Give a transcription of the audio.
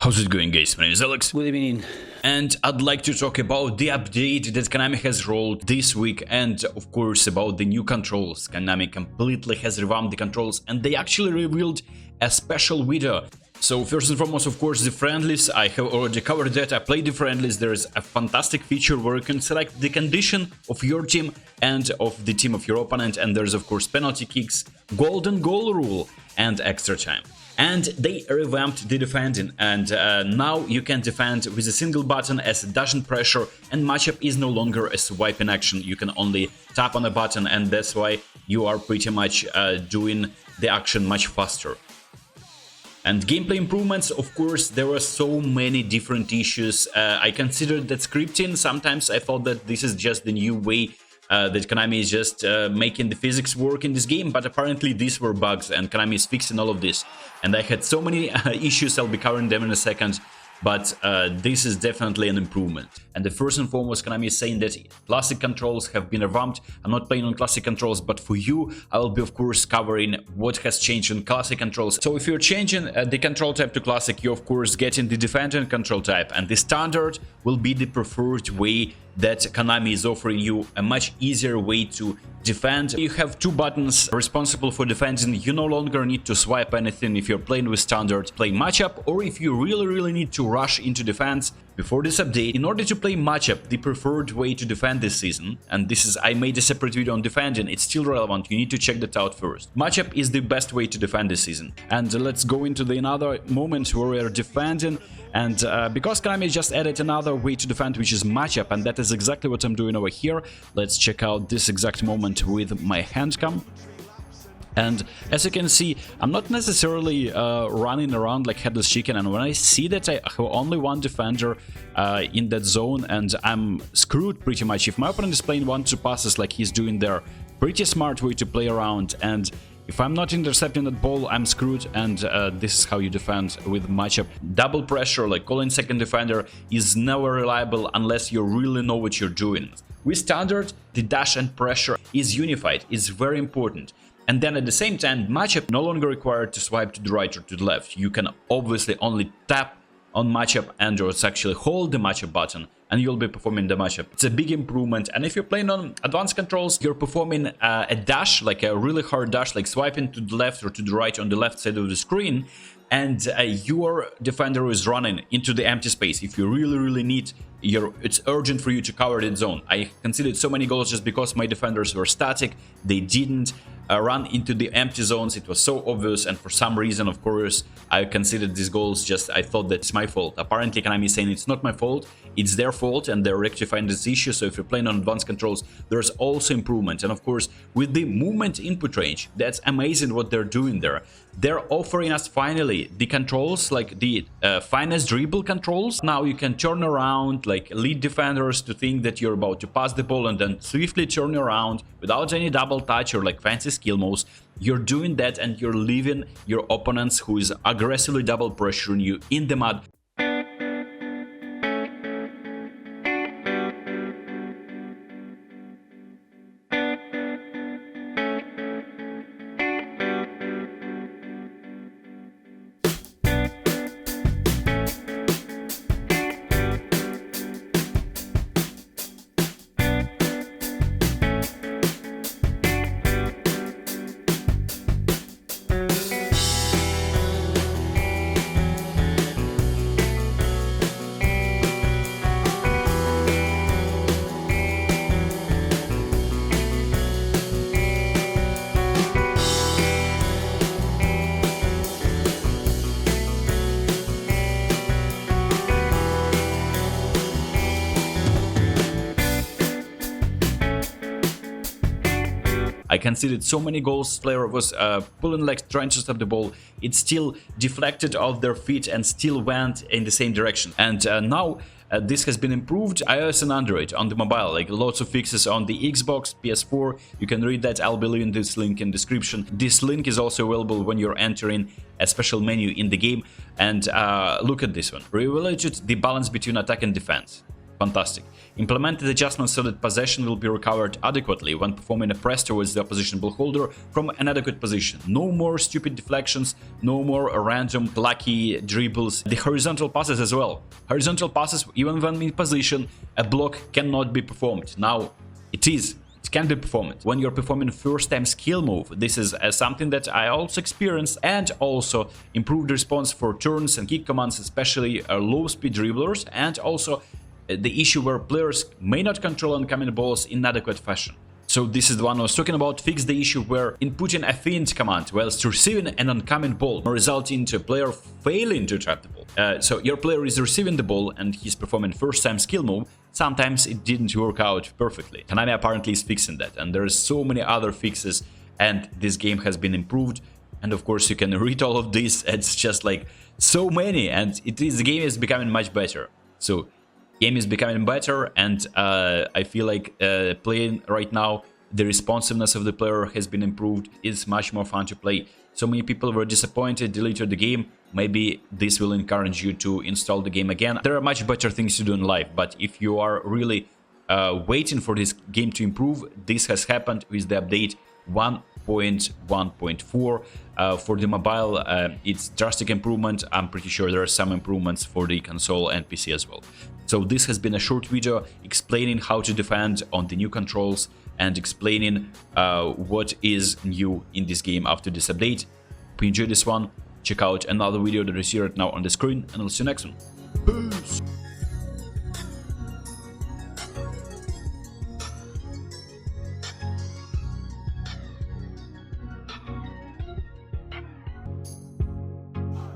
How's it going, guys? My name is Alex. Good evening. And I'd like to talk about the update that Konami has rolled this week and of course about the new controls. Konami completely has revamped the controls and they actually revealed a special video. So first and foremost, of course, the friendlies. I have already covered that. I played the friendlies. There is a fantastic feature where you can select the condition of your team and of the team of your opponent, and there's of course penalty kicks, golden goal rule and extra time. And they revamped the defending, and now you can defend with a single button as a dash and pressure, and matchup is no longer a swiping action. You can only tap on a button, and that's why you are pretty much doing the action much faster. And gameplay improvements, of course, there were so many different issues. I considered that scripting, sometimes I thought that this is just the new way that Konami is just making the physics work in this game, but apparently these were bugs and Konami is fixing all of this. And I had so many issues, I'll be covering them in a second, but this is definitely an improvement. And the first and foremost, Konami is saying that classic controls have been revamped. I'm not playing on classic controls, but for you, I will be of course covering what has changed in classic controls. So if you're changing the control type to classic, you of course getting the defending control type, and the standard will be the preferred way that Konami is offering you, a much easier way to defend. You have two buttons responsible for defending. You no longer need to swipe anything if you're playing with standard play matchup, or if you really need to rush into defense. Before this update, in order to play matchup, the preferred way to defend this season, and this is, I made a separate video on defending, it's still relevant, you need to check that out first. Matchup is the best way to defend this season. And let's go into the another moment where we are defending, and because Konami just added another way to defend, which is matchup, and that is exactly what I'm doing over here. Let's check out this exact moment with my hand cam. And as you can see, I'm not necessarily running around like headless chicken, and when I see that I have only one defender in that zone and I'm screwed pretty much. If my opponent is playing 1-2 passes like he's doing there, pretty smart way to play around, and if I'm not intercepting that ball, I'm screwed, and this is how you defend with matchup. Double pressure, like calling second defender, is never reliable unless you really know what you're doing. With standard, the dash and pressure is unified, it's very important. And then at the same time, matchup no longer required to swipe to the right or to the left. You can obviously only tap on matchup and or actually hold the matchup button, and you'll be performing the matchup. It's a big improvement. And if you're playing on advanced controls, you're performing a dash, like a really hard dash, like swiping to the left or to the right on the left side of the screen, and your defender is running into the empty space. If you really need, it's urgent for you to cover that zone. I conceded so many goals just because my defenders were static. They didn't run into the empty zones. It was so obvious, and for some reason, of course, I considered these goals just, I thought that's my fault. Apparently Konami is saying it's not my fault, it's their fault, and they're rectifying this issue. So if you're playing on advanced controls, there's also improvement. And of course, with the movement input range, that's amazing what they're doing there. They're offering us finally the controls, like the finesse dribble controls. Now you can turn around, like lead defenders to think that you're about to pass the ball and then swiftly turn around without any double touch or like fancy skill moves. You're doing that and you're leaving your opponents who is aggressively double pressuring you in the mud. I conceded so many goals. Player was pulling like trying to stop the ball. It still deflected off their feet and still went in the same direction. And now this has been improved iOS and Android on the mobile, like lots of fixes on the Xbox, PS4. You can read that. I'll be leaving this link in description. This link is also available when you're entering a special menu in the game. And look at this one. Reevaluate the balance between attack and defense. Fantastic. Implemented adjustments so that possession will be recovered adequately when performing a press towards the opposition ball holder from an adequate position. No more stupid deflections, no more random lucky dribbles. The horizontal passes as well. Horizontal passes, even when in position, a block cannot be performed. Now, it can be performed. When you're performing first time skill move, this is something that I also experienced, and also improved response for turns and kick commands, especially low speed dribblers, and also the issue where players may not control incoming balls in adequate fashion. So this is the one I was talking about. Fix the issue where inputting a feint command whilst receiving an oncoming ball resulting into a player failing to trap the ball. So your player is receiving the ball and he's performing first time skill move. Sometimes it didn't work out perfectly. Konami apparently is fixing that, and there's so many other fixes, and this game has been improved. And of course you can read all of this. It's just like so many, and the game is becoming much better. So game is becoming better, and I feel like playing right now, the responsiveness of the player has been improved. It's much more fun to play. So many people were disappointed, deleted the game. Maybe this will encourage you to install the game again. There are much better things to do in life, but if you are really waiting for this game to improve, this has happened with the update 1.1.4 for the mobile. It's drastic improvement. I'm pretty sure there are some improvements for the console and PC as well. So this has been a short video explaining how to defend on the new controls and explaining what is new in this game after this update. If you enjoyed this one, check out another video that is here right now on the screen, and I'll see you next one. Peace!